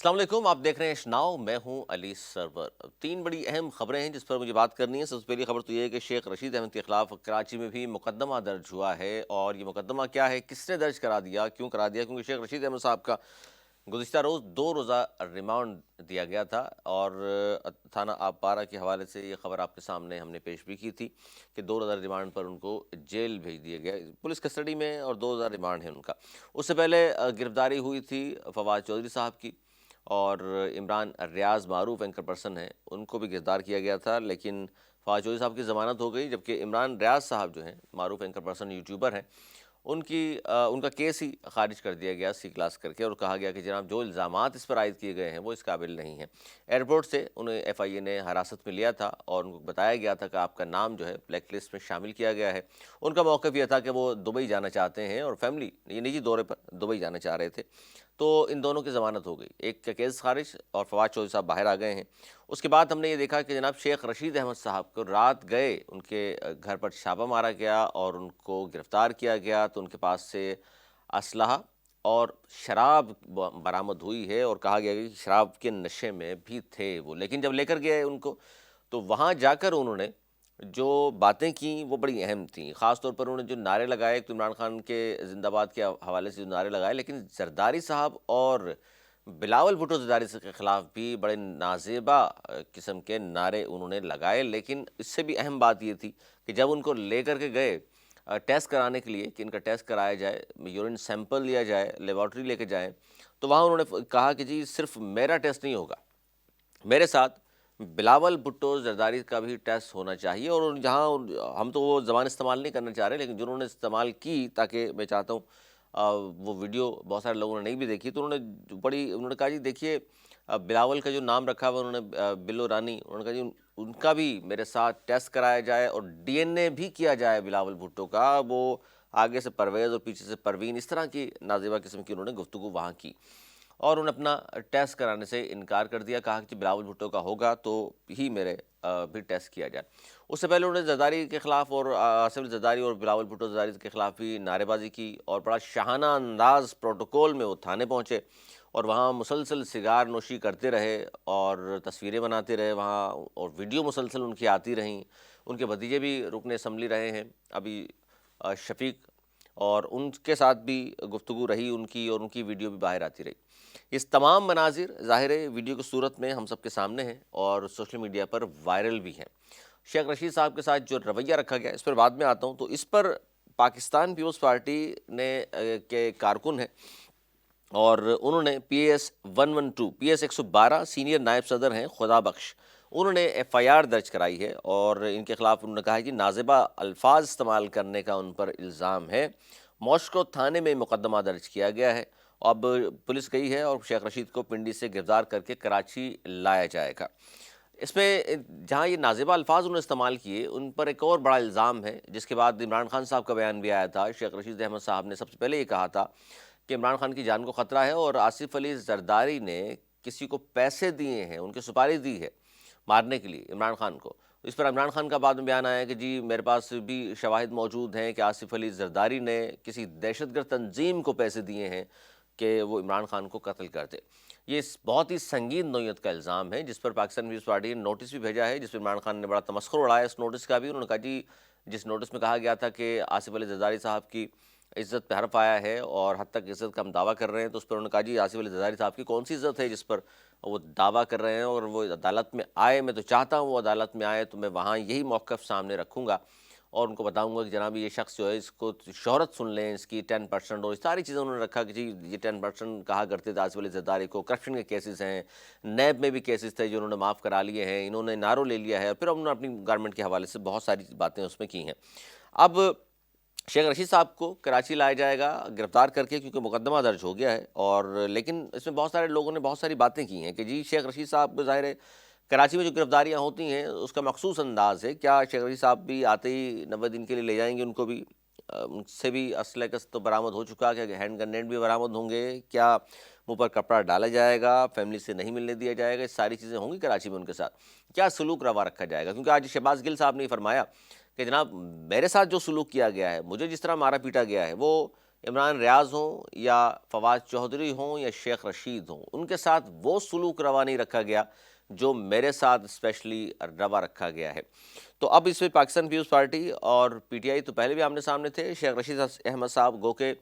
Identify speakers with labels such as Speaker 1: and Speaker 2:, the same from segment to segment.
Speaker 1: السلام علیکم، آپ دیکھ رہے ہیں ناؤ، میں ہوں علی سرور۔ تین بڑی اہم خبریں ہیں جس پر مجھے بات کرنی ہے۔ سب سے پہلی خبر تو یہ ہے کہ شیخ رشید احمد کے خلاف کراچی میں بھی مقدمہ درج ہوا ہے، اور یہ مقدمہ کیا ہے، کس نے درج کرا دیا، کیوں کرا دیا؟ کیونکہ شیخ رشید احمد صاحب کا گزشتہ روز 2 روزہ ریمانڈ دیا گیا تھا، اور تھانہ آب پارہ کے حوالے سے یہ خبر آپ کے سامنے ہم نے پیش بھی کی تھی کہ 2 روزہ ریمانڈ پر ان کو جیل بھیج دیا گیا، پولیس کسٹڈی میں، اور 2 روزہ ریمانڈ ہے ان کا۔ اس سے پہلے گرفتاری ہوئی تھی فواد چودھری صاحب کی، اور عمران ریاض معروف اینکر پرسن ہیں، ان کو بھی گرفتار کیا گیا تھا، لیکن فواد چودھری صاحب کی ضمانت ہو گئی، جبکہ عمران ریاض صاحب جو ہیں معروف اینکر پرسن یوٹیوبر ہیں، ان کا کیس ہی خارج کر دیا گیا سی کلاس کر کے، اور کہا گیا کہ جناب جو الزامات اس پر عائد کیے گئے ہیں وہ اس قابل نہیں ہیں۔ ایئرپورٹ سے انہیں ایف آئی اے نے حراست میں لیا تھا، اور ان کو بتایا گیا تھا کہ آپ کا نام جو ہے بلیک لسٹ میں شامل کیا گیا ہے۔ ان کا موقف یہ تھا کہ وہ دبئی جانا چاہتے ہیں، اور فیملی یہ نجی دورے پر دبئی جانا چاہ رہے تھے، تو ان دونوں کی ضمانت ہو گئی، ایک کا کیس خارج، اور فواد چودھری صاحب باہر آ گئے ہیں۔ اس کے بعد ہم نے یہ دیکھا کہ جناب شیخ رشید احمد صاحب کو رات گئے ان کے گھر پر چھاپہ مارا گیا، اور ان کو گرفتار کیا گیا، تو ان کے پاس سے اسلحہ اور شراب برآمد ہوئی ہے، اور کہا گیا کہ شراب کے نشے میں بھی تھے وہ، لیکن جب لے کر گئے ان کو تو وہاں جا کر انہوں نے جو باتیں کیں وہ بڑی اہم تھیں، خاص طور پر انہوں نے جو نعرے لگائے، ایک تو عمران خان کے زندہ باد کے حوالے سے جو نعرے لگائے، لیکن زرداری صاحب اور بلاول بھٹو زرداری کے خلاف بھی بڑے نازیبا قسم کے نعرے انہوں نے لگائے۔ لیکن اس سے بھی اہم بات یہ تھی کہ جب ان کو لے کر کے گئے ٹیسٹ کرانے کے لیے کہ ان کا ٹیسٹ کرایا جائے، یورین سیمپل لیا جائے، لیبارٹری لے کے جائیں، تو وہاں انہوں نے کہا کہ جی صرف میرا ٹیسٹ نہیں ہوگا، میرے ساتھ بلاول بھٹو زرداری کا بھی ٹیسٹ ہونا چاہیے۔ اور جہاں ہم تو وہ زبان استعمال نہیں کرنا چاہ رہے، لیکن جنہوں نے استعمال کی، تاکہ میں چاہتا ہوں وہ ویڈیو بہت سارے لوگوں نے نہیں بھی دیکھی، تو انہوں نے کہا جی دیکھیے بلاول کا جو نام رکھا ہوا انہوں نے بلو رانی، انہوں نے کہا جی ان کا بھی میرے ساتھ ٹیسٹ کرایا جائے، اور ڈی این اے بھی کیا جائے بلاول بھٹو کا۔ وہ آگے سے پرویز اور پیچھے سے پروین، اس طرح کی نازیبا قسم کی انہوں نے گفتگو وہاں کی، اور انہوں نے اپنا ٹیسٹ کرانے سے انکار کر دیا، کہا کہ بلاول بھٹو کا ہوگا تو ہی میرے بھی ٹیسٹ کیا جائے۔ اس سے پہلے انہوں نے زرداری کے خلاف، اور آصف علی زرداری اور بلاول بھٹو زرداری کے خلاف بھی نعرے بازی کی، اور بڑا شاہانہ انداز پروٹوکول میں وہ تھانے پہنچے، اور وہاں مسلسل سگار نوشی کرتے رہے، اور تصویریں بناتے رہے وہاں، اور ویڈیو مسلسل ان کی آتی رہیں۔ ان کے بھتیجے بھی رکن اسمبلی رہے ہیں ابھی، شفیق، اور ان کے ساتھ بھی گفتگو رہی ان کی، اور ان کی ویڈیو بھی باہر آتی رہی۔ اس تمام مناظر ظاہر ہے ویڈیو کی صورت میں ہم سب کے سامنے ہیں، اور سوشل میڈیا پر وائرل بھی ہیں۔ شیخ رشید صاحب کے ساتھ جو رویہ رکھا گیا، اس پر بعد میں آتا ہوں، تو اس پر پاکستان پیپلز پارٹی نے کے کارکن ہیں، اور انہوں نے P S 112 P S 112 senior نائب صدر ہیں خدا بخش، انہوں نے ایف آئی آر درج کرائی ہے، اور ان کے خلاف انہوں نے کہا ہے کہ نازیبا الفاظ استعمال کرنے کا ان پر الزام ہے۔ ماسکو تھانے میں مقدمہ درج کیا گیا ہے، اب پولیس گئی ہے، اور شیخ رشید کو پنڈی سے گرفتار کر کے کراچی لایا جائے گا۔ اس میں جہاں یہ نازیبا الفاظ انہوں نے استعمال کیے، ان پر ایک اور بڑا الزام ہے، جس کے بعد عمران خان صاحب کا بیان بھی آیا تھا۔ شیخ رشید احمد صاحب نے سب سے پہلے یہ کہا تھا کہ عمران خان کی جان کو خطرہ ہے، اور آصف علی زرداری نے کسی کو پیسے دیے ہیں، ان کی سپاری دی ہے مارنے کے لیے عمران خان کو۔ اس پر عمران خان کا بعد میں بیان آیا کہ جی میرے پاس بھی شواہد موجود ہیں کہ آصف علی زرداری نے کسی دہشت گرد تنظیم کو پیسے دیے ہیں کہ وہ عمران خان کو قتل کر دے۔ یہ بہت ہی سنگین نوعیت کا الزام ہے، جس پر پاکستان پیپلز پارٹی نے نوٹس بھی بھیجا ہے، جس پر عمران خان نے بڑا تمسخر اڑایا اس نوٹس کا بھی۔ انہوں نے کہا جی جس نوٹس میں کہا گیا تھا کہ آصف علی زرداری صاحب کی عزت پہ حرف آیا ہے، اور حد تک عزت کا ہم دعویٰ کر رہے ہیں، تو اس پر انہوں نے کہا جی آصف علی زرداری صاحب کی کون سی عزت ہے جس پر وہ دعویٰ کر رہے ہیں، اور وہ عدالت میں آئے، میں تو چاہتا ہوں وہ عدالت میں آئے، تو میں وہاں یہی موقف سامنے رکھوں گا، اور ان کو بتاؤں گا کہ جناب یہ شخص جو ہے اس کو شہرت سن لیں، اس کی 10%، اور اس ساری چیزیں انہوں نے رکھا کہ جی یہ 10% کہا کرتے تھے آصف علی زرداری کو، کرپشن کے کیسز ہیں، نیب میں بھی کیسز تھے جو انہوں نے معاف کرا لیے ہیں، انہوں نے نارو لے لیا ہے، اور پھر انہوں نے اپنی گورنمنٹ کے حوالے سے بہت ساری باتیں اس میں کی ہیں۔ اب شیخ رشید صاحب کو کراچی لایا جائے گا گرفتار کر کے، کیونکہ مقدمہ درج ہو گیا ہے، اور لیکن اس میں بہت سارے لوگوں نے بہت ساری باتیں کی ہیں کہ جی شیخ رشید صاحب ظاہر ہے کراچی میں جو گرفتاریاں ہوتی ہیں اس کا مخصوص انداز ہے، کیا شیخ رشید صاحب بھی آتے ہی 90 دن کے لیے لے جائیں گے ان کو بھی؟ ان سے بھی اسلحہ کا تو برآمد ہو چکا، کہ ہینڈ گرینیڈ بھی برآمد ہوں گے، کیا منہ پر کپڑا ڈالا جائے گا، فیملی سے نہیں ملنے دیا جائے گا، یہ ساری چیزیں ہوں گی کراچی میں ان کے ساتھ، کیا سلوک روا رکھا جائے گا؟ کیونکہ آج شہباز گل صاحب نے فرمایا کہ جناب میرے ساتھ جو سلوک کیا گیا ہے، مجھے جس طرح مارا پیٹا گیا ہے، وہ عمران ریاض ہوں یا فواد چودھری ہوں یا شیخ رشید ہوں، ان کے ساتھ وہ سلوک روا نہیں رکھا گیا جو میرے ساتھ اسپیشلی روا رکھا گیا ہے۔ تو اب اس میں پاکستان پیپلز پارٹی اور پی ٹی آئی تو پہلے بھی آمنے سامنے تھے۔ شیخ رشید احمد صاحب گو کہ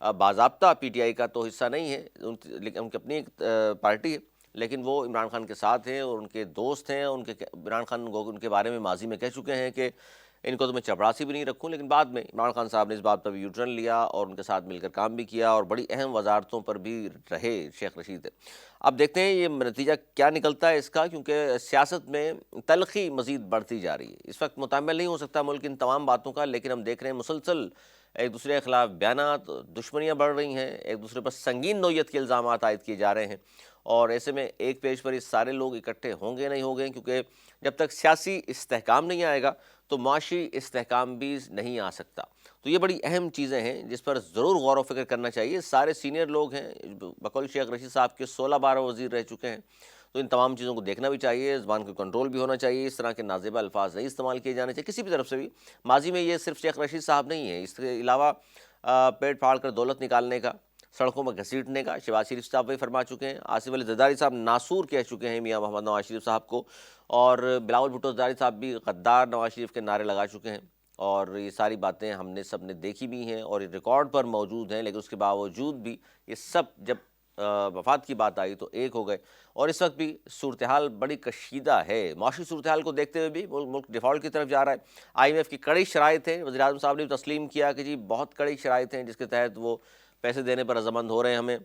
Speaker 1: باضابطہ پی ٹی آئی کا تو حصہ نہیں ہے، لیکن ان کی اپنی ایک پارٹی ہے، لیکن وہ عمران خان کے ساتھ ہیں اور ان کے دوست ہیں۔ عمران خان گو ان کے بارے میں ماضی میں کہہ چکے ہیں کہ ان کو تو میں چپڑاسی بھی نہیں رکھوں، لیکن بعد میں عمران خان صاحب نے اس بات پر بھی یو ٹرن لیا اور ان کے ساتھ مل کر کام بھی کیا اور بڑی اہم وزارتوں پر بھی رہے شیخ رشید۔ اب دیکھتے ہیں یہ نتیجہ کیا نکلتا ہے اس کا، کیونکہ سیاست میں تلخی مزید بڑھتی جا رہی ہے۔ اس وقت متحمل نہیں ہو سکتا ملک ان تمام باتوں کا، لیکن ہم دیکھ رہے ہیں مسلسل ایک دوسرے کے خلاف بیانات، دشمنیاں بڑھ رہی ہیں، ایک دوسرے پر سنگین نوعیت کے الزامات عائد کیے جا رہے ہیں، اور ایسے میں ایک پیج پر یہ سارے لوگ اکٹھے ہوں گے نہیں ہوں گے، کیونکہ جب تک سیاسی استحکام نہیں آئے گا تو معاشی استحکام بھی نہیں آ سکتا۔ تو یہ بڑی اہم چیزیں ہیں جس پر ضرور غور و فکر کرنا چاہیے۔ سارے سینئر لوگ ہیں، بقول شیخ رشید صاحب کے 16-12 وزیر رہ چکے ہیں، تو ان تمام چیزوں کو دیکھنا بھی چاہیے، زبان کو کنٹرول بھی ہونا چاہیے، اس طرح کے نازیبا الفاظ نہیں استعمال کیے جانے چاہیے کسی بھی طرف سے بھی۔ ماضی میں یہ صرف شیخ رشید صاحب نہیں ہیں، اس کے علاوہ پیٹ پھاڑ کر دولت نکالنے کا، سڑکوں میں گھسیٹنے کا شہباز شریف صاحب بھی فرما چکے ہیں، آصف علی زرداری صاحب ناسور کہہ چکے ہیں میاں محمد نواز شریف صاحب کو، اور بلاول بھٹو زرداری صاحب بھی غدار نواز شریف کے نعرے لگا چکے ہیں، اور یہ ساری باتیں ہم نے سب نے دیکھی بھی ہیں اور یہ ریکارڈ پر موجود ہیں، لیکن اس کے باوجود بھی یہ سب جب وفات کی بات آئی تو ایک ہو گئے۔ اور اس وقت بھی صورتحال بڑی کشیدہ ہے، معاشی صورتحال کو دیکھتے ہوئے بھی ملک ڈیفالٹ کی طرف جا رہا ہے۔ آئی ایم ایف کی کڑی شرائط ہیں، وزیر اعظم صاحب نے بھی تسلیم کیا کہ جی بہت کڑی شرائط ہیں جس کے تحت وہ پیسے دینے پر رضامند ہو رہے ہیں، ہمیں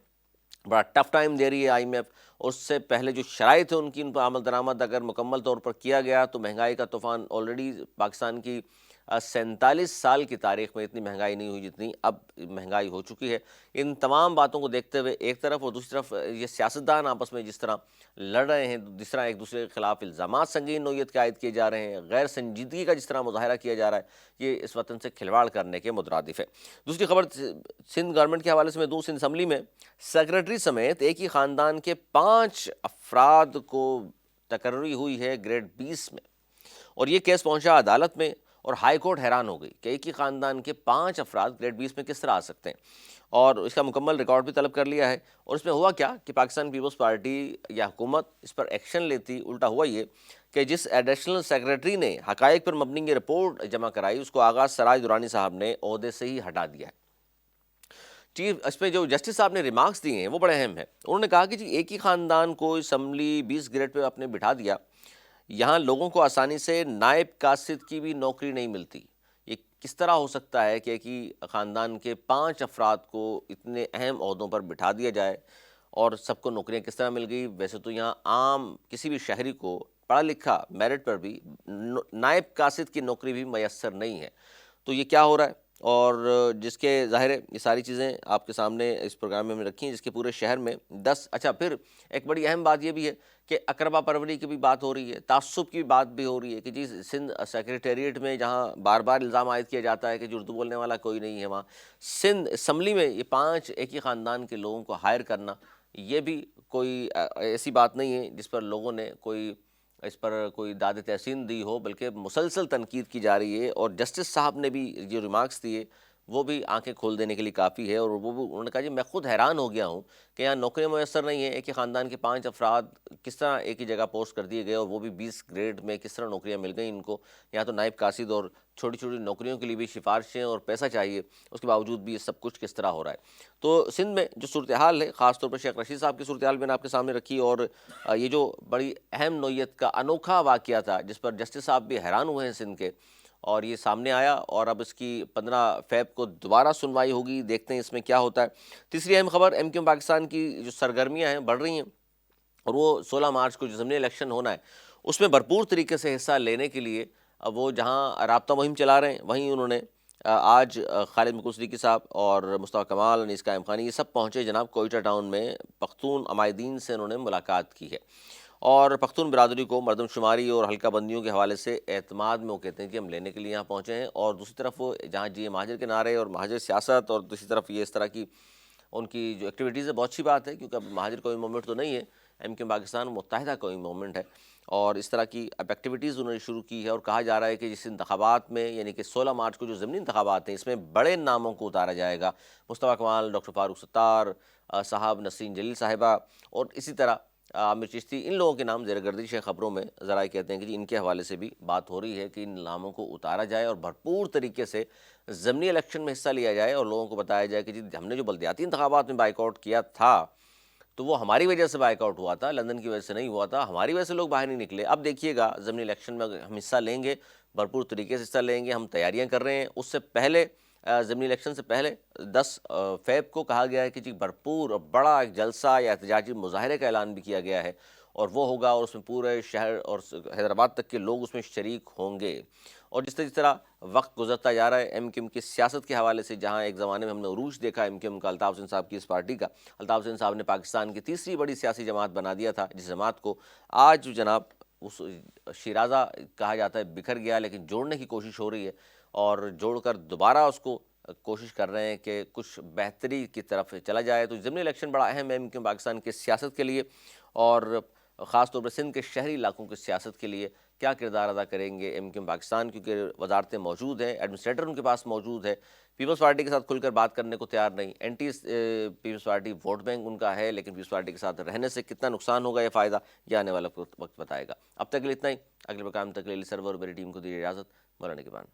Speaker 1: بڑا ٹف ٹائم دے رہی ہے آئی ایم ایف۔ اس سے پہلے جو شرائط ہیں ان کی، ان پر عمل درآمد اگر مکمل طور پر کیا گیا تو مہنگائی کا طوفان آلریڈی پاکستان کی 47 سال کی تاریخ میں اتنی مہنگائی نہیں ہوئی جتنی اب مہنگائی ہو چکی ہے۔ ان تمام باتوں کو دیکھتے ہوئے ایک طرف، اور دوسری طرف یہ سیاستدان آپس میں جس طرح لڑ رہے ہیں، جس طرح ایک دوسرے کے خلاف الزامات سنگین نوعیت کے عائد کیے جا رہے ہیں، غیر سنجیدگی کا جس طرح مظاہرہ کیا جا رہا ہے، یہ اس وطن سے کھلواڑ کرنے کے مترادف ہے۔ دوسری خبر سندھ گورنمنٹ کے حوالے سے میں دوں، سندھ اسمبلی میں سیکرٹری سمیت ایک ہی خاندان کے 5 افراد کو تقرری ہوئی ہے گریڈ 20 میں، اور یہ کیس پہنچا عدالت میں، اور ہائی کورٹ حیران ہو گئی کہ ایک ہی خاندان کے 5 افراد گریڈ 20 میں کس طرح آ سکتے ہیں، اور اس کا مکمل ریکارڈ بھی طلب کر لیا ہے۔ اور اس میں ہوا کیا کہ پاکستان پیپلز پارٹی یا حکومت اس پر ایکشن لیتی، الٹا ہوا یہ کہ جس ایڈیشنل سیکرٹری نے حقائق پر مبنی یہ رپورٹ جمع کرائی، اس کو آغاز سراج درانی صاحب نے عہدے سے ہی ہٹا دیا ہے۔ اس میں جو جسٹس صاحب نے ریمارکس دیے ہیں وہ بڑے اہم ہیں۔ انہوں نے کہا کہ جی ایک ہی خاندان کو اسمبلی 20 گریڈ پہ اپنے بٹھا دیا، یہاں لوگوں کو آسانی سے نائب قاصد کی بھی نوکری نہیں ملتی۔ یہ کس طرح ہو سکتا ہے کہ ایک ہی خاندان کے 5 افراد کو اتنے اہم عہدوں پر بٹھا دیا جائے اور سب کو نوکریاں کس طرح مل گئی؟ ویسے تو یہاں عام کسی بھی شہری کو پڑھا لکھا میرٹ پر بھی نائب قاصد کی نوکری بھی میسر نہیں ہے۔ تو یہ کیا ہو رہا ہے؟ اور جس کے ظاہر ہے یہ ساری چیزیں آپ کے سامنے اس پروگرام میں ہم نے رکھی ہیں، جس کے پورے شہر میں 10 اچھا پھر ایک بڑی اہم بات یہ بھی ہے کہ اقربا پروری کی بھی بات ہو رہی ہے، تعصب کی بات بھی ہو رہی ہے کہ جی سندھ سیکریٹریٹ میں جہاں بار بار الزام عائد کیا جاتا ہے کہ جو اردو بولنے والا کوئی نہیں ہے، وہاں سندھ اسمبلی میں یہ 5 ایک ہی خاندان کے لوگوں کو ہائر کرنا، یہ بھی کوئی ایسی بات نہیں ہے جس پر لوگوں نے کوئی اس پر کوئی داد تحسین دی ہو، بلکہ مسلسل تنقید کی جا رہی ہے۔ اور جسٹس صاحب نے بھی جو ریمارکس دیے وہ بھی آنکھیں کھول دینے کے لیے کافی ہے، اور وہ بھی انہوں نے کہا جی میں خود حیران ہو گیا ہوں کہ یہاں نوکریاں میسر نہیں ہیں، ایک ہی خاندان کے 5 افراد کس طرح ایک ہی جگہ پوسٹ کر دیے گئے، اور وہ بھی 20 گریڈ میں کس طرح نوکریاں مل گئیں ان کو۔ یہاں تو نائب قاصد اور چھوٹی چھوٹی نوکریوں کے لیے بھی سفارشیں اور پیسہ چاہیے، اس کے باوجود بھی یہ سب کچھ کس طرح ہو رہا ہے۔ تو سندھ میں جو صورتحال ہے، خاص طور پر شیخ رشید صاحب کی صورتحال میں نے آپ کے سامنے رکھی، اور یہ جو بڑی اہم نوعیت کا انوکھا واقعہ تھا جس پر جسٹس صاحب بھی حیران ہوئے ہیں سندھ کے، اور یہ سامنے آیا، اور اب اس کی 15 فیب کو دوبارہ سنوائی ہوگی، دیکھتے ہیں اس میں کیا ہوتا ہے۔ تیسری اہم خبر، ایم کیو پاکستان کی جو سرگرمیاں ہیں بڑھ رہی ہیں، اور وہ 16 مارچ کو جو ضمنی الیکشن ہونا ہے اس میں بھرپور طریقے سے حصہ لینے کے لیے وہ جہاں رابطہ مہم چلا رہے ہیں، وہیں انہوں نے آج خالد مقبول صدیقی صاحب اور مصطفیٰ کمال، انیس قائم خانی، یہ سب پہنچے جناب کوئٹہ ٹاؤن میں، پختون عمائدین سے انہوں نے ملاقات کی ہے، اور پختون برادری کو مردم شماری اور حلقہ بندیوں کے حوالے سے اعتماد میں وہ کہتے ہیں کہ ہم لینے کے لیے یہاں پہنچے ہیں۔ اور دوسری طرف وہ جہاں جی مہاجر کے نعرے اور مہاجر سیاست، اور دوسری طرف یہ اس طرح کی ان کی جو ایکٹیویٹیز ہے بہت اچھی بات ہے، کیونکہ اب مہاجر قومی موومنٹ تو نہیں ہے، ایم کیو پاکستان متحدہ قومی موومنٹ ہے، اور اس طرح کی اب ایکٹیویٹیز انہوں نے شروع کی ہے، اور کہا جا رہا ہے کہ جس انتخابات میں یعنی کہ 16 مارچ کو جو ضمنی انتخابات ہیں اس میں بڑے ناموں کو اتارا جائے گا، مصطفیٰ کمال، ڈاکٹر فاروق ستار صاحب، نسرین جلیل صاحبہ، اور اسی طرح عامر چشتی، ان لوگوں کے نام زیر گردش ہے خبروں میں، ذرائع کہتے ہیں کہ جی ان کے حوالے سے بھی بات ہو رہی ہے کہ ان ناموں کو اتارا جائے اور بھرپور طریقے سے ضمنی الیکشن میں حصہ لیا جائے، اور لوگوں کو بتایا جائے کہ جی ہم نے جو بلدیاتی انتخابات میں بائیک آؤٹ کیا تھا تو وہ ہماری وجہ سے بائیک آؤٹ ہوا تھا، لندن کی وجہ سے نہیں ہوا تھا، ہماری وجہ سے لوگ باہر نہیں نکلے۔ اب دیکھیے گا ضمنی الیکشن میں اگر ہم حصہ لیں گے، بھرپور طریقے سے حصہ لیں گے، ہم تیاریاں کر رہے ہیں، اس سے پہلے ضمنی الیکشن سے پہلے 10 فیب کو کہا گیا ہے کہ جی بھرپور اور بڑا ایک جلسہ یا احتجاجی مظاہرے کا اعلان بھی کیا گیا ہے، اور وہ ہوگا، اور اس میں پورے شہر اور حیدرآباد تک کے لوگ اس میں شریک ہوں گے۔ اور جس طرح وقت گزرتا جا رہا ہے ایم کیو ایم کی سیاست کے حوالے سے، جہاں ایک زمانے میں ہم نے عروج دیکھا ایم کیو ایم کا، الطاف حسین صاحب کی اس پارٹی کا، الطاف حسین صاحب نے پاکستان کی تیسری بڑی سیاسی جماعت بنا دیا تھا، جس جماعت کو آج جناب اس شیرازہ کہا جاتا ہے بکھر گیا، لیکن جوڑنے کی کوشش ہو رہی ہے، اور جوڑ کر دوبارہ اس کو کوشش کر رہے ہیں کہ کچھ بہتری کی طرف چلا جائے۔ تو ضمنی الیکشن بڑا اہم ہے ایم کیو ایم پاکستان کے سیاست کے لیے، اور خاص طور پر سندھ کے شہری علاقوں کی سیاست کے لیے کیا کردار ادا کریں گے ایم کیو ایم پاکستان، کیونکہ وزارتیں موجود ہیں، ایڈمنسٹریٹر ان کے پاس موجود ہے، پیپلز پارٹی کے ساتھ کھل کر بات کرنے کو تیار نہیں، anti Peoples Party vote bank ان کا ہے، لیکن پیپلز پارٹی کے ساتھ رہنے سے کتنا نقصان ہوگا یا فائدہ، یہ آنے والا وقت بتائے گا۔ اب تک کے لیے اتنا ہی، اگلے پروگرام تک کے لیے سرور اور میری ٹیم کو دیجیے اجازت، مولانا کے بعد۔